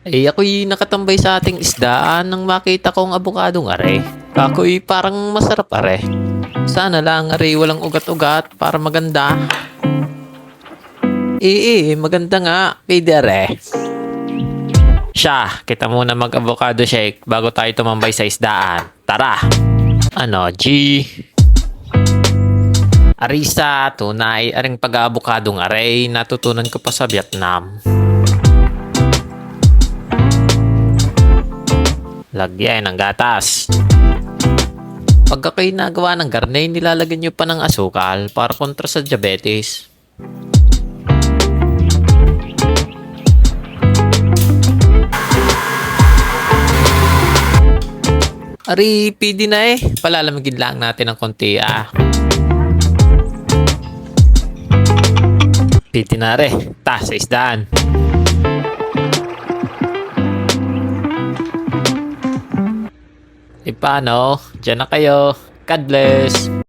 Ako'y nakatambay sa ating isdaan nang makita kong abukadong are. Kako'y parang masarap are. Sana lang are walang ugat-ugat para maganda. Maganda nga. Pwede are. Siya, kita muna mag-avocado shake bago tayo tumambay sa isdaan. Tara! Ano, G? Arisa, tunay, aring pag-avocadong are, natutunan ko pa sa Vietnam. Lagyan ng gatas. Pagka kayo nagawa ng garne, nilalagyan nyo pa ng asukal para kontra sa diabetes. Ari, pwede na eh. Palalamigin lang natin ng konti ah. Pwede na rin. Sa isdaan. Paano? Diyan na kayo. God bless.